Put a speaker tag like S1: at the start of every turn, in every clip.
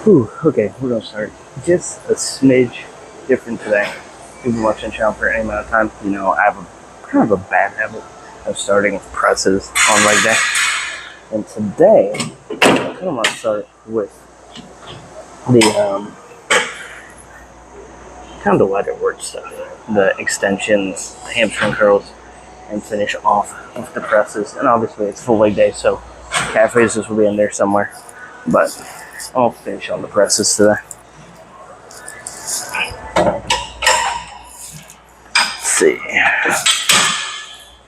S1: Ooh, okay, we're gonna start just a smidge different today. We've been watching channel for any amount of time. You know, I have a kind of a bad habit of starting with presses on leg day. And today, I kind of want to start with the kind of the lighter work stuff, the extensions, the hamstring curls, and finish off with the presses. And obviously, it's full leg day, so calf raises will be in there somewhere. But I'll finish on the presses today. Let's see.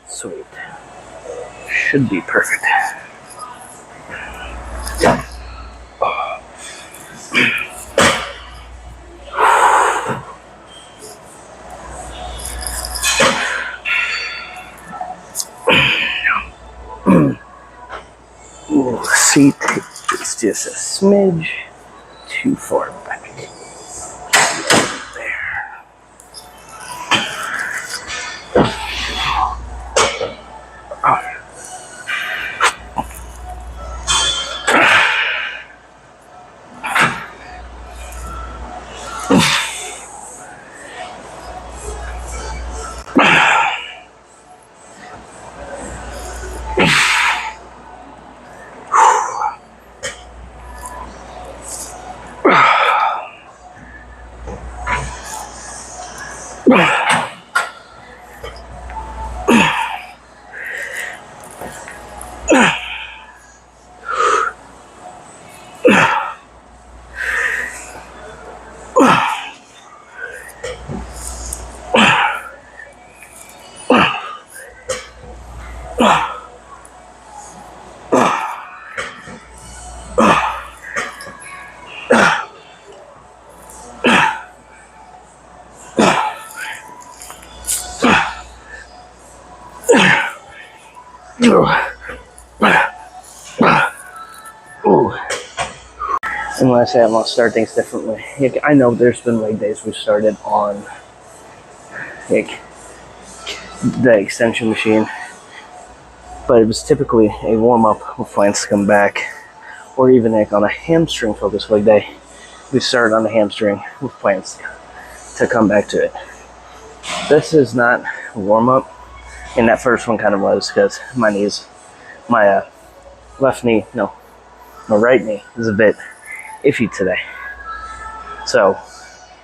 S1: Sweet. Should be perfect. Seat is just a smidge too far back. There. Ooh. And when I say I'm gonna start things differently, I know there's been leg days we started on like the extension machine, but it was typically a warm up with plans to come back, or even like on a hamstring focused leg day, we started on the hamstring with plans to come back to it. This is not warm up, and that first one kind of was because my right knee is a bit iffy today. So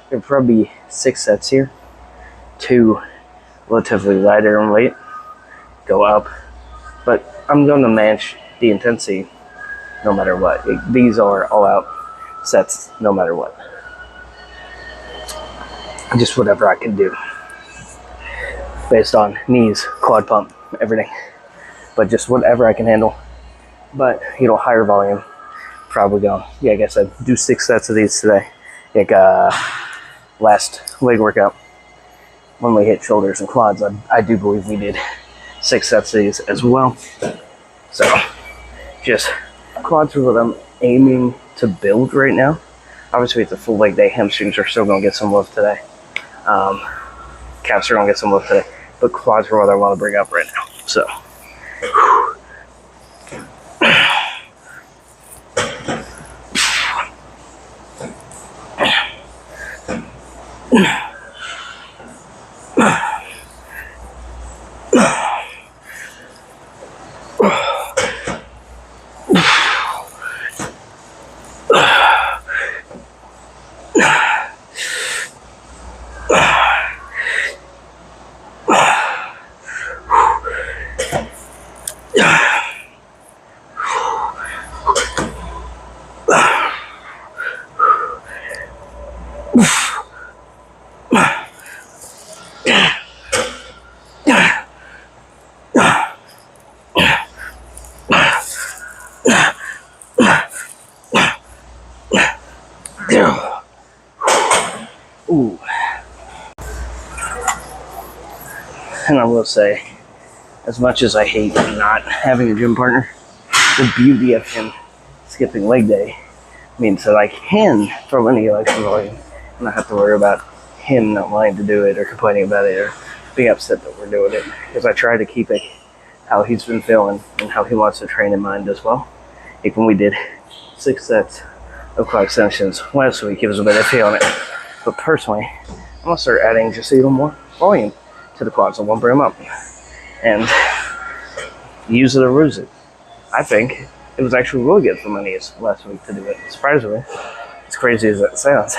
S1: there'll probably be 6 sets here, 2 relatively lighter in weight, go up, but I'm going to manage the intensity no matter what. These are all out sets no matter what. Just whatever I can do based on knees, quad pump, everything, but just whatever I can handle. But higher volume, probably going, like I said, do 6 sets of these today. Like last leg workout, when we hit shoulders and quads, I do believe we did 6 sets of these as well. So just quads are what I'm aiming to build right now. Obviously it's a full leg day. Hamstrings are still going to get some love today. Calves are going to get some love today, but quads are what I want to bring up right now. So ooh. And I will say, as much as I hate not having a gym partner, the beauty of him skipping leg day means that I can throw any extra volume and not have to worry about him not wanting to do it or complaining about it or being upset that we're doing it. Because I try to keep it how he's been feeling and how he wants to train in mind as well. Like when we did 6 sets of quad extensions last week. It was a bit iffy on it. But personally, I'm going to start adding just a little more volume to the quads. I won't bring them up. And use it or lose it. I think it was actually really good for my knees last week to do it. Surprisingly, as crazy as that sounds.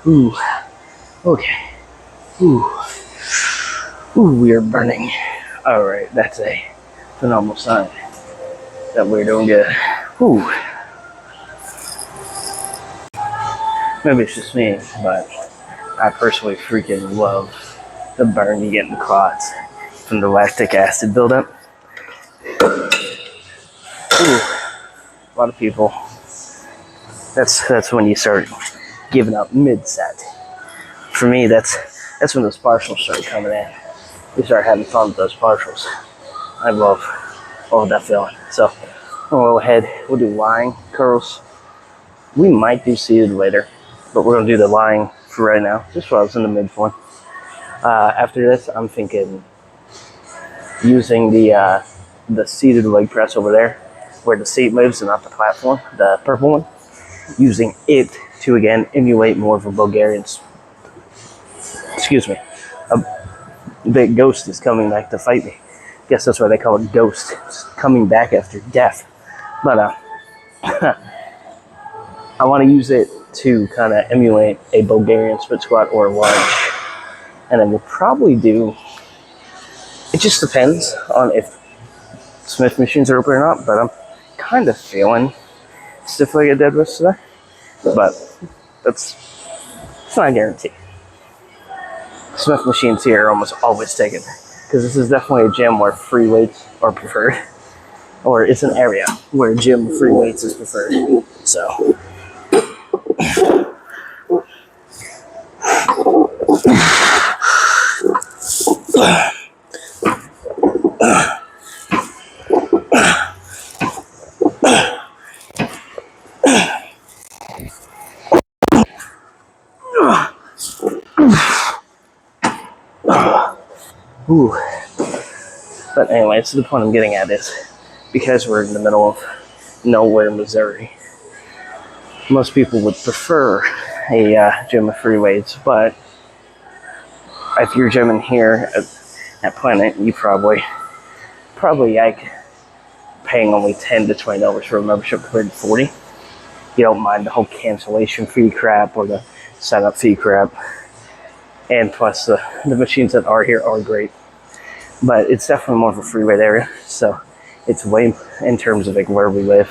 S1: Ooh. Okay. Ooh, we are burning. Alright, that's a phenomenal sign that we're doing good. Ooh. Maybe it's just me, but I personally freaking love the burn you get in the quads from the lactic acid buildup. Ooh. A lot of people, that's when you start giving up mid-set. For me, that's when those partials start coming in. We start having fun with those partials. I love that feeling. So we'll go ahead, we'll do lying curls. We might do seated later, but we're gonna do the lying for right now, just while I was in the mid-form. After this, I'm thinking using the seated leg press over there, where the seat lives and not the platform, the purple one. Using it to again emulate more of a Bulgarian. Excuse me. The ghost is coming back to fight me. Guess that's why they call it ghost. It's coming back after death. But I want to use it to kind of emulate a Bulgarian split squat or a lunge. And then we'll probably do. It just depends on if Smith machines are open or not. But I'm kind of feeling stiff like a deadlift today, but it's not a guarantee. Smith machines here are almost always taken because this is definitely a gym where free weights are preferred, or it's an area where gym free weights is preferred. So. Ooh. But anyway, so the point I'm getting at is because we're in the middle of nowhere, Missouri, most people would prefer a gym with free weights, but if you're gymming here at Planet, you probably like paying only $10 to $20 for a membership compared to 40. You don't mind the whole cancellation fee crap or the setup fee crap. And plus the machines that are here are great. But it's definitely more of a free weight area. So it's way, in terms of like where we live,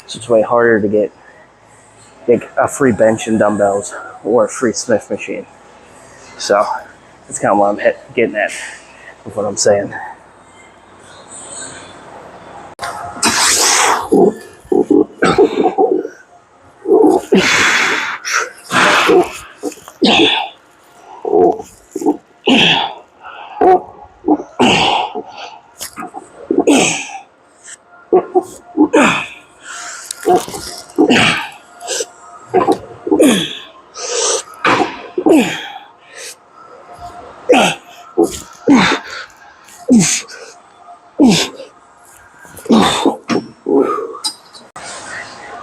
S1: so it's way harder to get like a free bench and dumbbells or a free Smith machine. So that's kind of what I'm getting at with what I'm saying.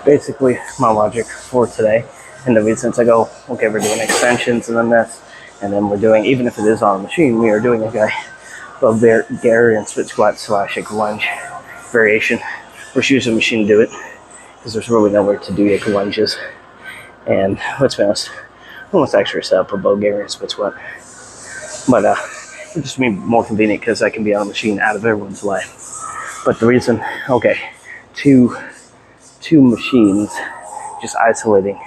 S1: Basically, my logic for today, and the reason I go, okay, we're doing extensions and then this, and then we're doing, even if it is on a machine, we are doing a Bulgarian split squat / lunge variation. We're just using a machine to do it because there's really nowhere to do lunges. And let's be honest, almost actually set up a Bulgarian split squat, but it just be more convenient because I can be on a machine out of everyone's way. But the reason, okay, two machines, just isolating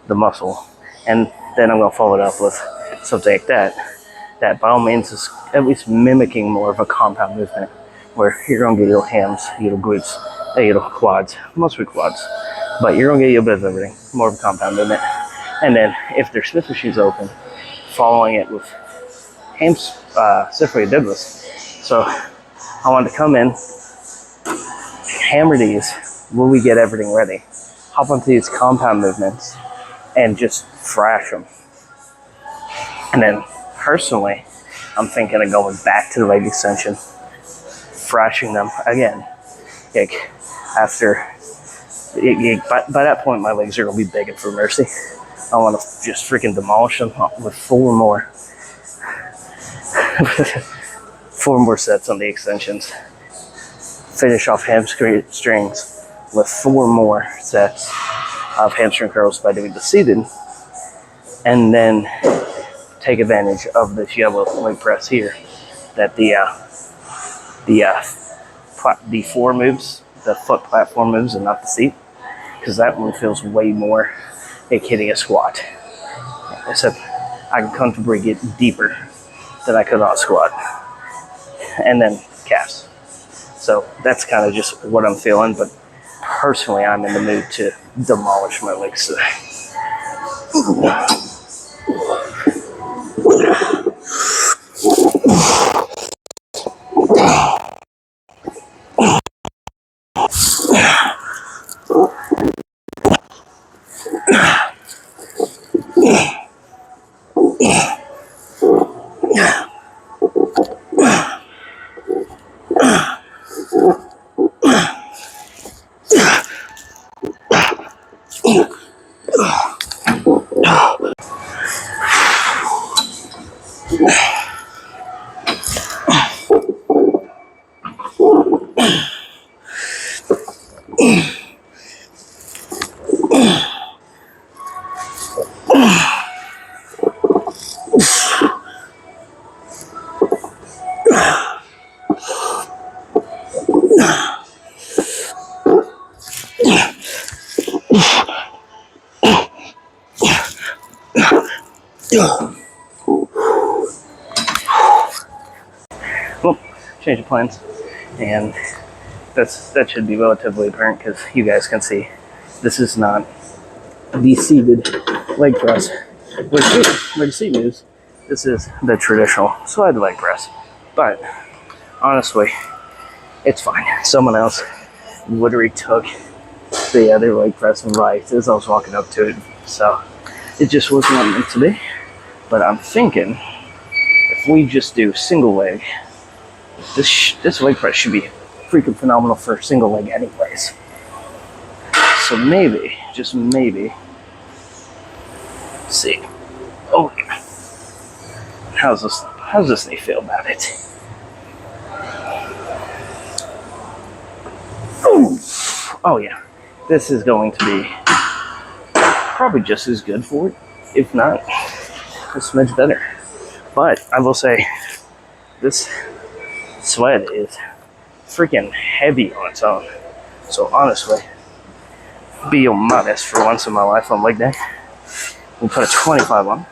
S1: the muscle, and then I'm going to follow it up with something like that by all means is at least mimicking more of a compound movement, where you're going to get your hams, your glutes, your quads, mostly quads, but you're going to get a bit of everything, more of a compound movement. And then if there's Smith machines open, following it with separated deadlifts. So I wanted to come in, hammer these, will we get everything ready, hop onto these compound movements, and just thrash them. And then personally, I'm thinking of going back to the leg extension, thrashing them again. Like after, by that point, my legs are going to be begging for mercy. I want to just freaking demolish them with four more sets on the extensions. Finish off hamstrings with 4 more sets of hamstring curls by doing the seated, and then take advantage of this yellow leg press here that the floor moves, the foot platform moves, and not the seat, because that one feels way more like hitting a squat. Except I can comfortably get deeper than I could on a squat. And then calves. So that's kind of just what I'm feeling, but personally, I'm in the mood to demolish my legs today. Well, change of plans, and that should be relatively apparent because you guys can see this is not the seated leg press. Like seat moves, this is the traditional slide leg press. But honestly, it's fine. Someone else literally took the other leg press right as I was walking up to it, so it just wasn't meant to be. But I'm thinking if we just do single leg, this leg press should be freaking phenomenal for single leg anyways. So maybe, just maybe, Let's see. Oh, yeah. How's this knee feel about it? Oh yeah. This is going to be probably just as good for it, if not a smidge better. But I will say, this sweat is freaking heavy on its own. So honestly, be modest for once in my life on leg day. We'll put a 25 on.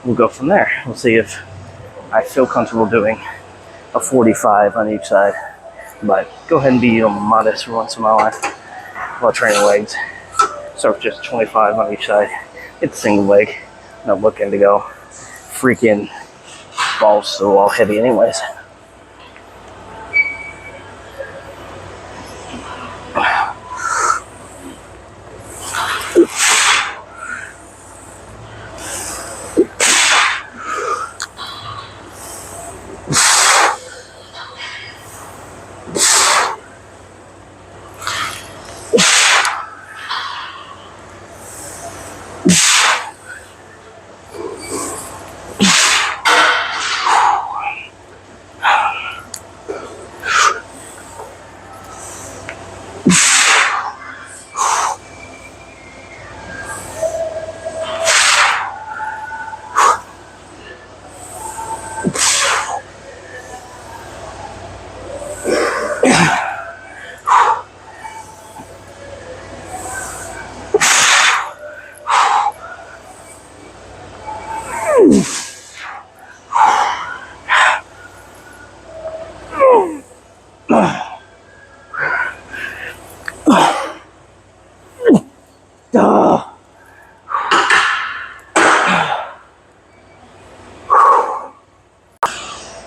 S1: We'll go from there. We'll see if I feel comfortable doing a 45 on each side. But go ahead and be modest for once in my life while training legs. Start with just 25 on each side. It's a single leg. Not looking to go freaking balls so all heavy anyways.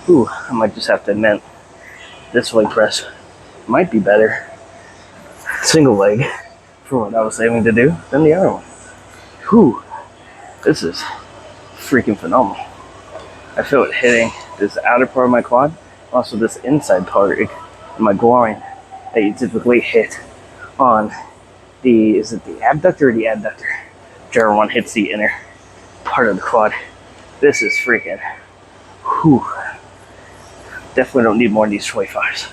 S1: Ooh, I might just have to admit, this leg press might be better, single leg, for what I was aiming to do than the other one. Whew, this is freaking phenomenal. I feel it hitting this outer part of my quad, also this inside part in my groin that you typically hit on the, is it the abductor or the adductor? Whichever one hits the inner part of the quad. This is freaking, whew. Definitely don't need more of these 25s.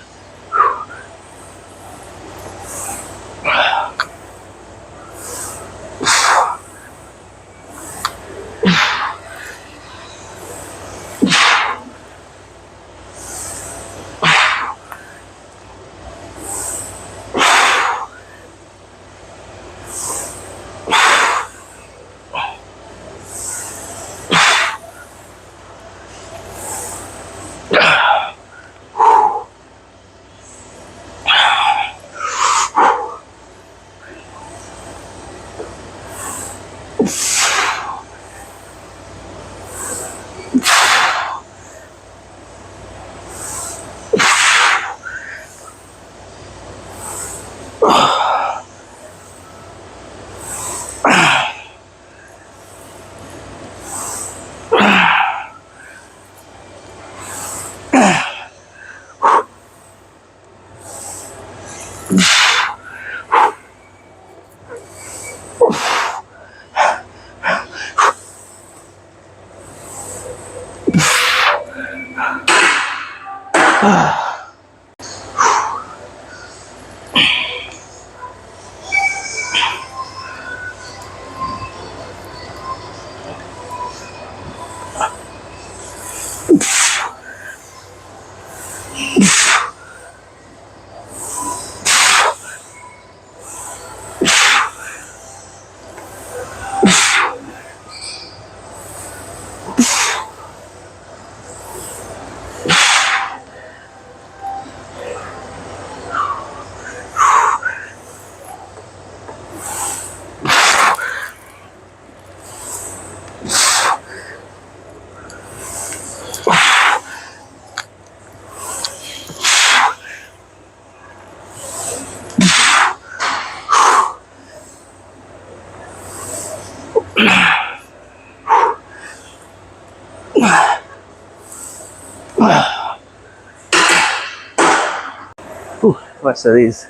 S1: Rest of these,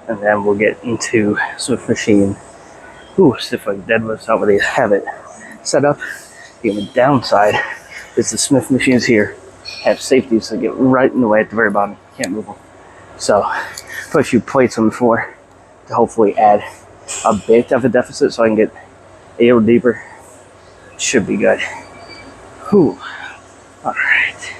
S1: and then we'll get into Swift Machine Ooh, stiff leg deadlifts, how would they have it set up? The only downside is the Smith machines here have safeties that get right in the way at the very bottom. Can't move them. So, put a few plates on the floor to hopefully add a bit of a deficit so I can get a little deeper. Should be good. Whew. All right.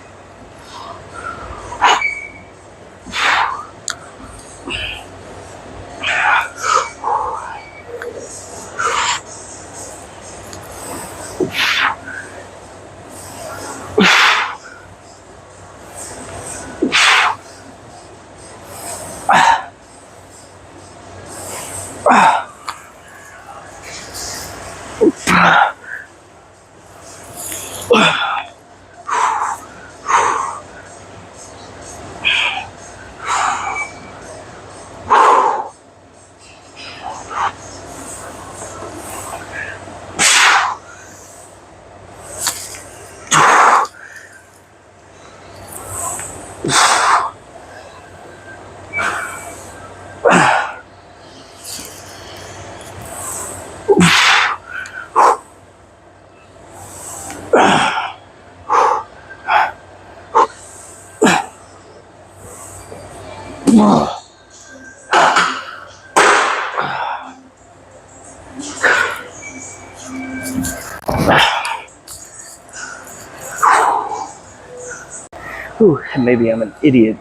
S1: Whew, maybe I'm an idiot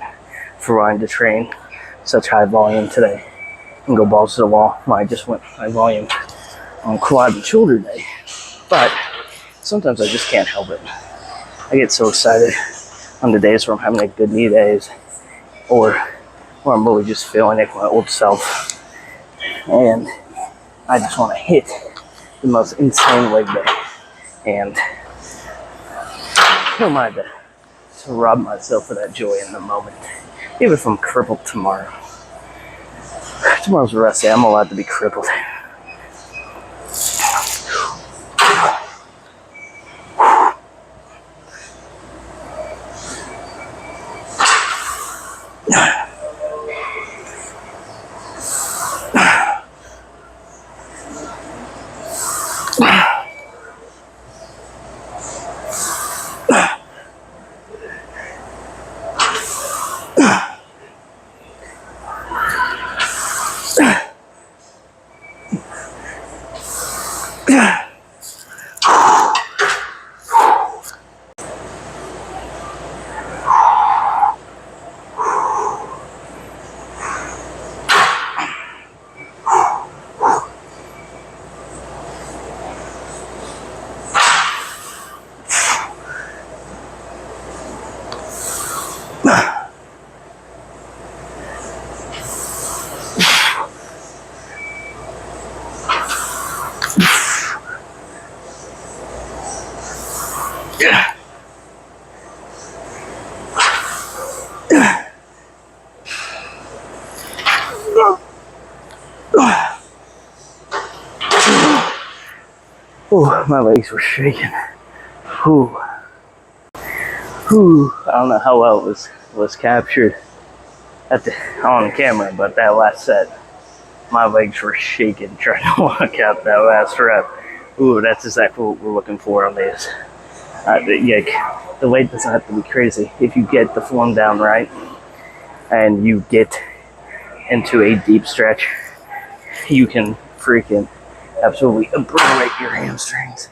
S1: for wanting to train such high volume today and go balls to the wall when I just went high volume on quad and shoulder day. But sometimes I just can't help it. I get so excited on the days where I'm having like good knee days or where I'm really just feeling like my old self. And I just want to hit the most insane leg day. And who am I to rob myself of that joy in the moment? Even if I'm crippled tomorrow. Tomorrow's a rest day. I'm allowed to be crippled. Oh, my legs were shaking. Whew. Whew. I don't know how well it was captured on camera, but that last set, my legs were shaking trying to walk out that last rep. Ooh, that's exactly what we're looking for on these. The weight doesn't have to be crazy. If you get the form down right and you get into a deep stretch, you can freaking absolutely obliterate your hamstrings.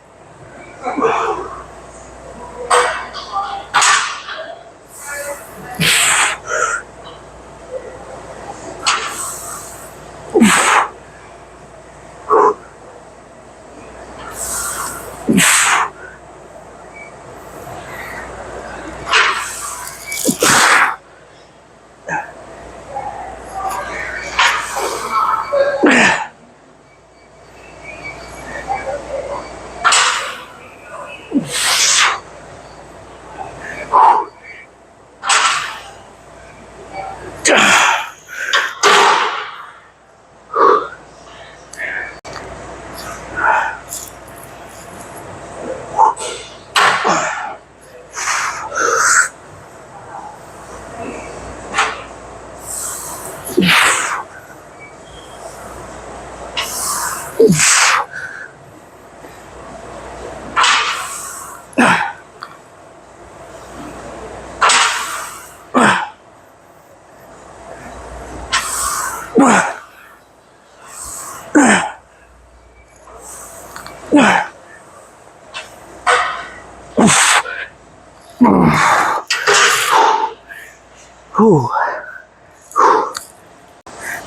S1: Whew.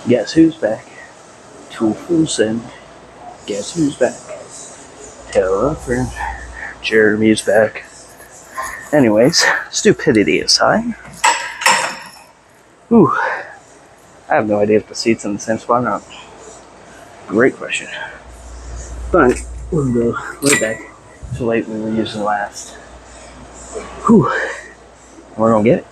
S1: Guess who's back? Two full send. Guess who's back? Tell a friend. Jeremy's back. Anyways, stupidity aside. Whew. I have no idea if the seat's in the same spot or not. Great question. But we'll go right back to the light we were using last. Whew. We're gonna get it.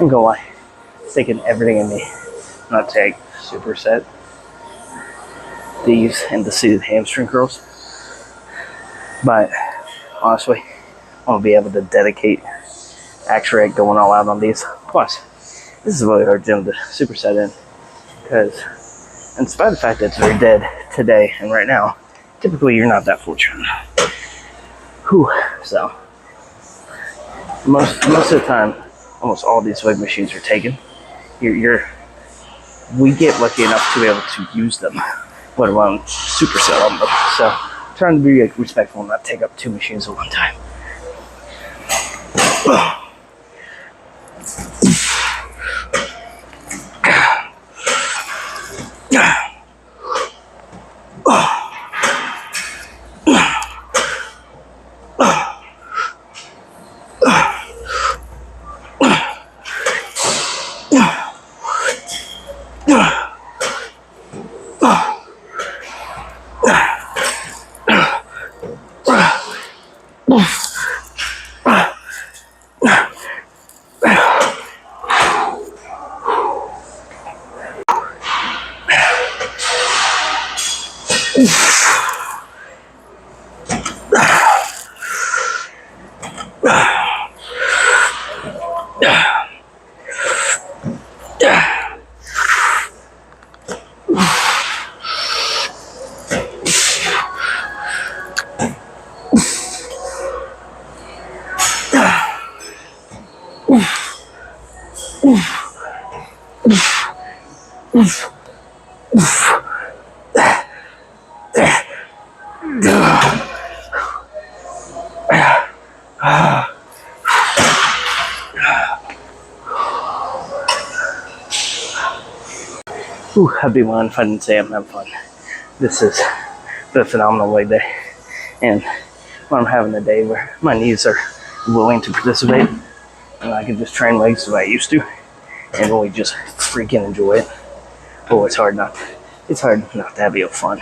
S1: I'm gonna lie, it's taking everything in me not to take superset these and the seated hamstring curls. But honestly, I want to be able to dedicate actually going all out on these. Plus, this is a really hard gym to superset in because, in spite of the fact that it's very dead today and right now, typically you're not that fortunate. Whew. So most of the time, almost all these weight machines are taken. We get lucky enough to be able to use them, let alone superset on them. So trying to be respectful and not take up two machines at one time. Ooh, I'd be lying if I didn't say I'm having fun. This is the phenomenal leg day. And when I'm having a day where my knees are willing to participate and I can just train legs the way I used to and really just freaking enjoy it. Oh, it's hard not to have real fun.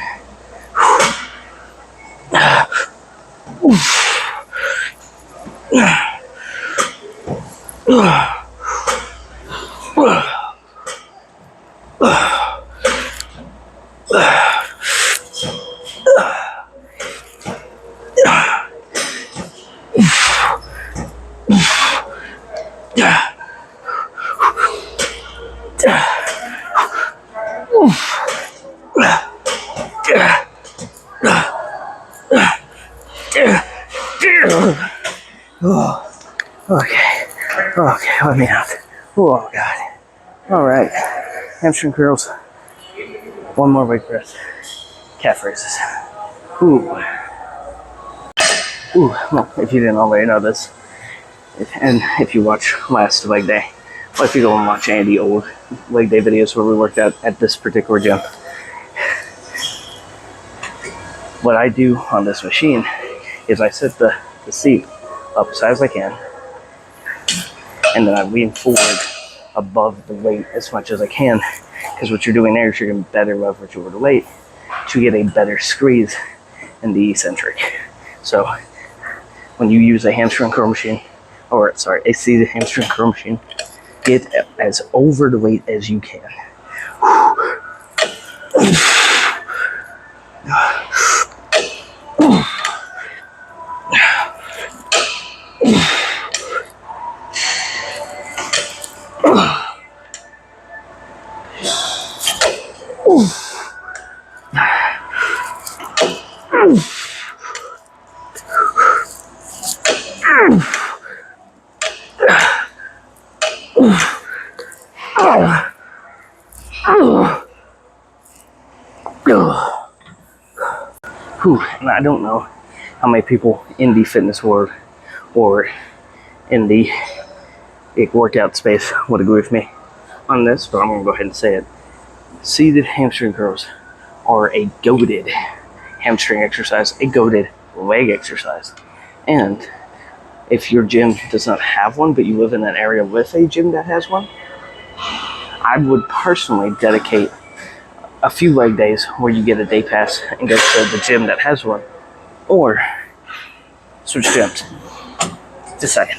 S1: Okay, let me out. Oh, God. All right. Hamstring curls. One more weight press. Calf raises. Ooh. Well, if you didn't already know this, and if you watch last leg day, or if you go and watch any of the old leg day videos where we worked out at this particular gym, what I do on this machine is I set the seat up as high as I can, and then I lean forward above the weight as much as I can, because what you're doing there is you're getting better leverage over the weight to get a better squeeze and the eccentric. So when you use a hamstring curl machine, or sorry, a seated hamstring curl machine, get as over the weight as you can. And I don't know how many people in the fitness world or in the workout space would agree with me on this, but I'm going to go ahead and say it. Seated hamstring curls are a goated hamstring exercise, a goated leg exercise. And if your gym does not have one, but you live in an area with a gym that has one, I would personally dedicate a few leg days where you get a day pass and go to the gym that has one, or switch gyms. Just a second.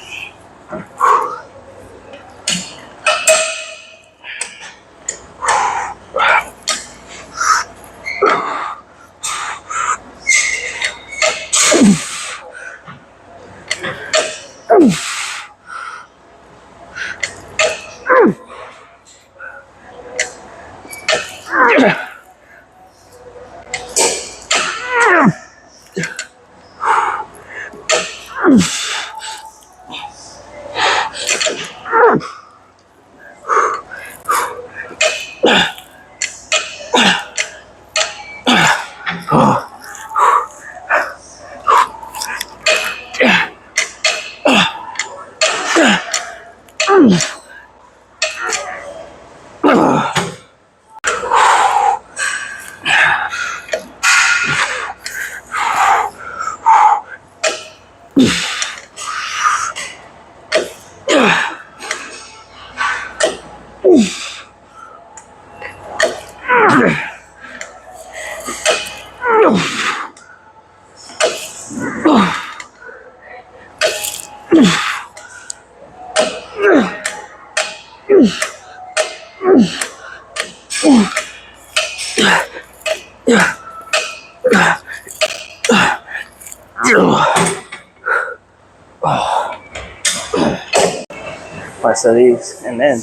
S1: Of these, and then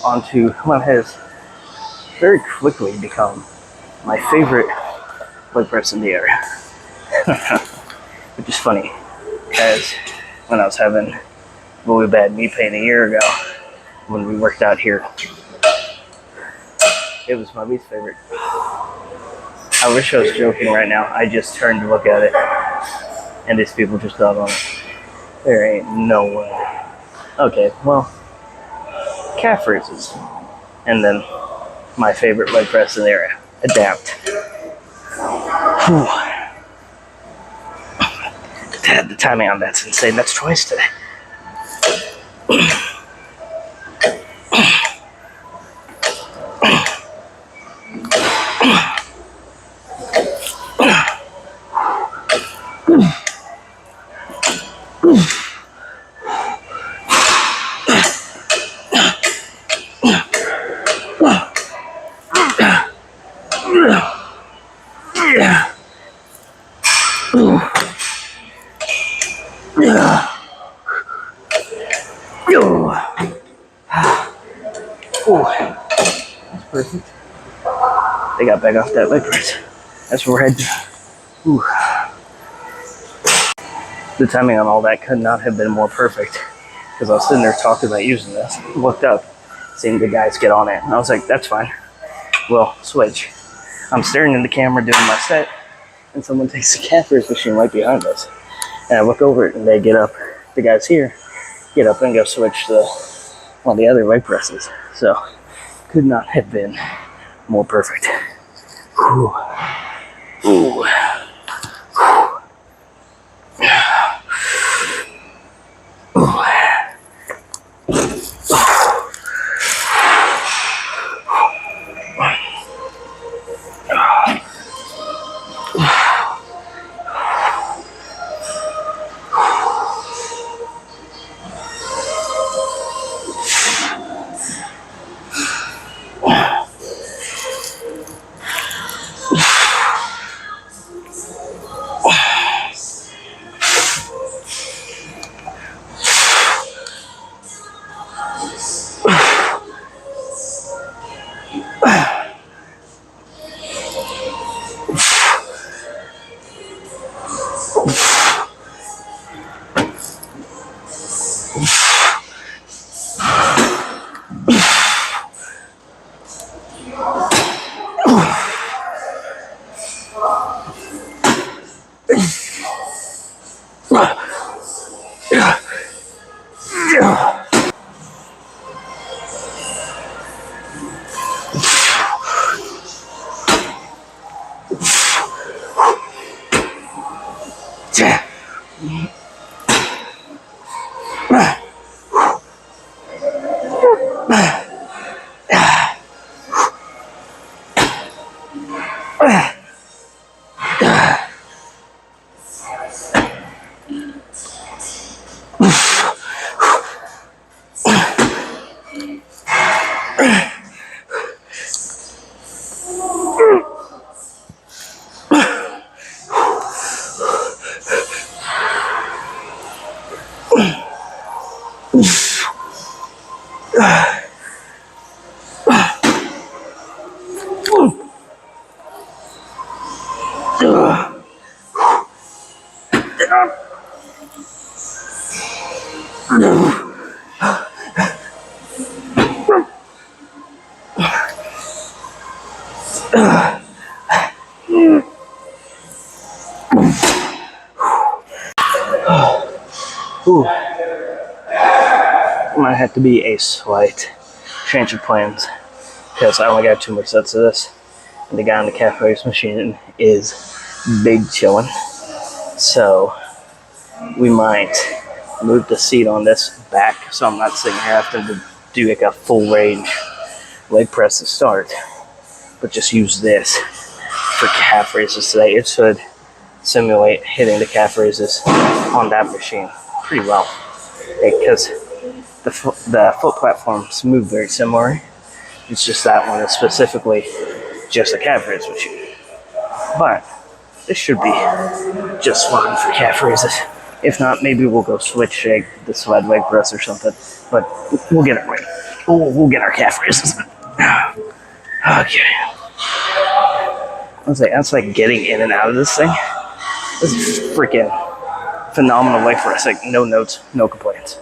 S1: onto what has very quickly become my favorite leg press in the area. Which is funny, because when I was having really bad knee pain a year ago, when we worked out here, it was my least favorite. I wish I was joking right now. I just turned to look at it, and these people just got on it. There ain't no way. Okay, well, calf raises, and then my favorite leg press in the area, adapt. Whew. The timing on that's insane. That's twice today. That's perfect. They got back off that leg press. That's where we're heading. Ooh. The timing on all that could not have been more perfect, because I was sitting there talking about using this, looked up, seeing the guys get on it, and I was like, that's fine. Well, switch. I'm staring in the camera doing my set, and someone takes the calf raise machine right behind us. And I look over it, and they get up. The guys here get up and go switch one of the other leg presses. So, could not have been more perfect. Ooh. Ooh. Ooh, might have to be a slight change of plans because I only got 2 more sets of this. And the guy on the calf raise machine is big chilling. So we might move the seat on this back so I'm not sitting here having to do like a full range leg press to start, but just use this for calf raises today. It should simulate hitting the calf raises on that machine pretty well because the foot platforms move very similar. It's just that one is specifically just a calf raise machine. But this should be just fine for calf raises. If not, maybe we'll go switch shake the sled leg press or something. But we'll get it right. We'll get our calf raises. Okay. I was like, that's like getting in and out of this thing. This is freaking phenomenal leg press. Like no notes, no complaints.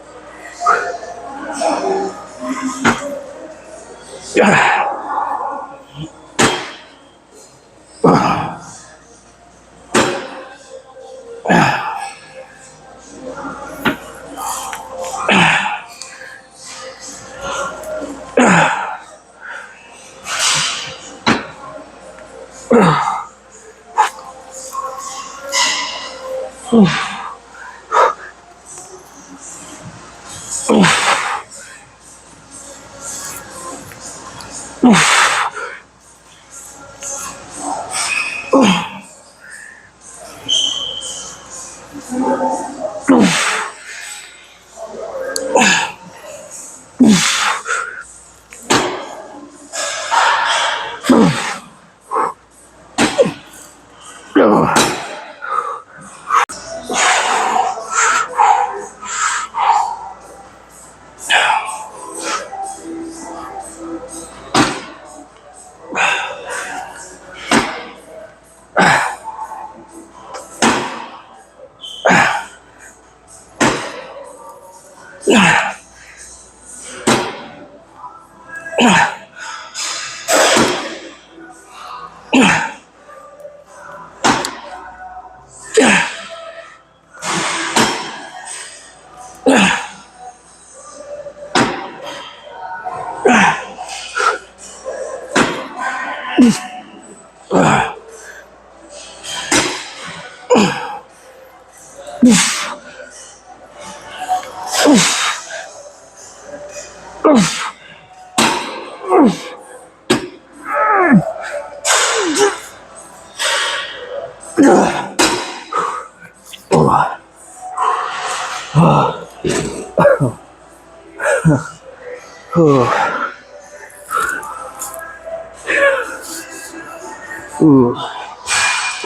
S1: Ooh.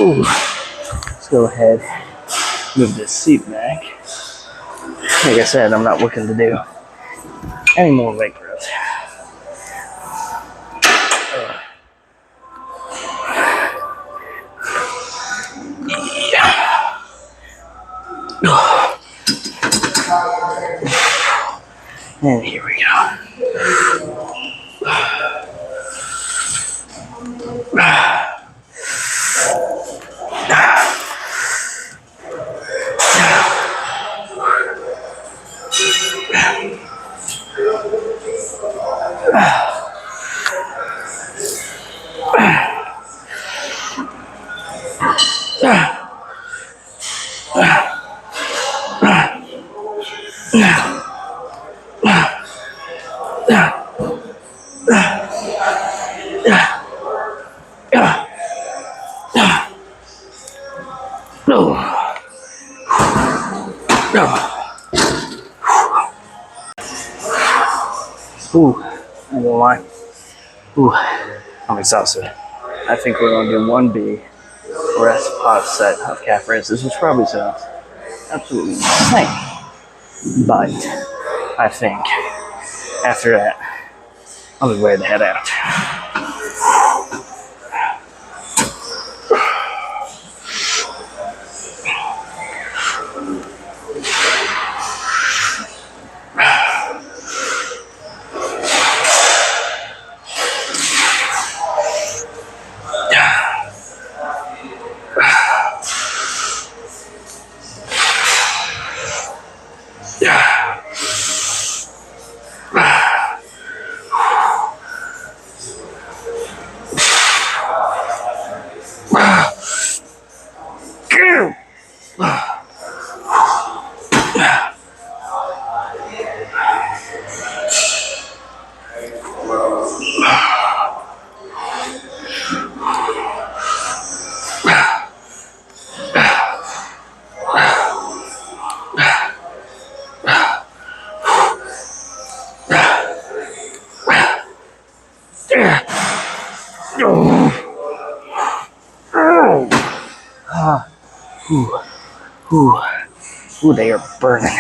S1: Ooh. Let's go ahead, move this seat back. Like I said, I'm not looking to do any more leg press. And here we go. Ooh, I ain't gonna lie. Ooh, I'm exhausted. I think we're gonna do one big rest pause set of calf raises, which probably sounds absolutely insane. But I think after that, I'll be ready to head out. Ooh, they are burning.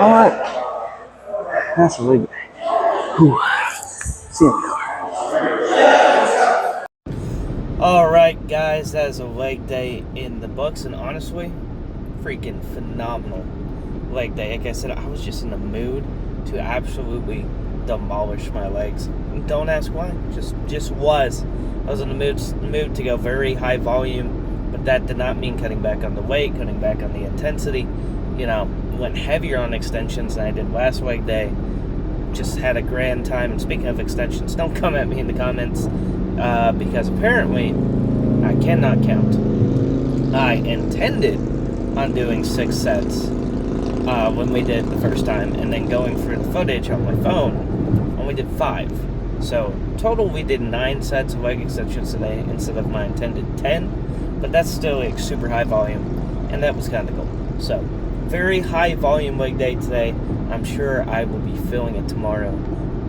S1: Alright. That's a big day. See you in the car. Alright, guys, that is a leg day in the books, and honestly, freaking phenomenal leg day. Like I said, I was just in the mood to absolutely demolish my legs. Don't ask why. Just was. I was in the mood to go very high volume, but that did not mean cutting back on the weight, cutting back on the intensity. You know, went heavier on extensions than I did last leg day. Just had a grand time. And speaking of extensions, don't come at me in the comments because apparently I cannot count. I intended on doing 6 sets when we did the first time, and then going through the footage on my phone, only did 5. So total we did 9 sets of leg extensions today instead of my intended 10, but that's still like super high volume, and that was kind of the goal. So very high volume leg day today. I'm sure I will be feeling it tomorrow,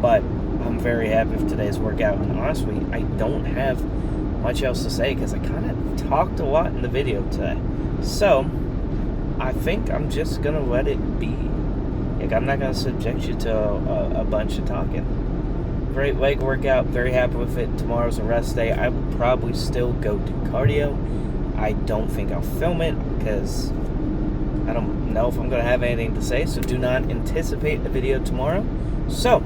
S1: but I'm very happy with today's workout, and honestly, I don't have much else to say because I kind of talked a lot in the video today. So I think I'm just gonna let it be. Like, I'm not gonna subject you to a bunch of talking. Great leg workout, very happy with it. Tomorrow's a rest day. I will probably still go do cardio. I don't think I'll film it because I don't know if I'm going to have anything to say, so do not anticipate a video tomorrow. So,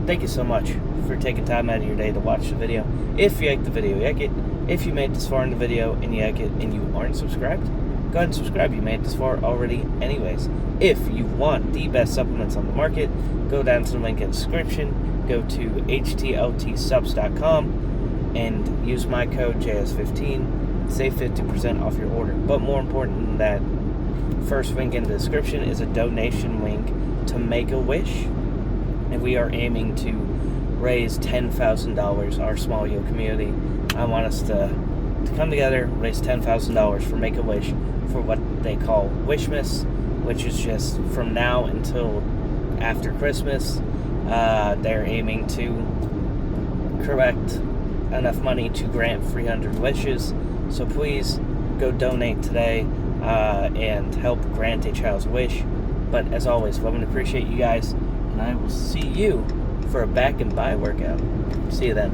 S1: thank you so much for taking time out of your day to watch the video. If you like the video, you like it. If you made this far in the video and you like it and you aren't subscribed, go ahead and subscribe. You made this far already anyways. If you want the best supplements on the market, go down to the link in the description. Go to htltsubs.com and use my code JS15. Save 50% off your order. But more important than that, first link in the description is a donation link to Make-A-Wish, and we are aiming to raise $10,000. Our small yo community, I want us to come together, raise $10,000 for Make-A-Wish for what they call Wishmas, which is just from now until after Christmas. They're aiming to
S2: collect enough money to grant 300 wishes. So please go donate today and help grant a child's wish. But as always, love and appreciate you guys, and I will see you for a back and by workout. See you then.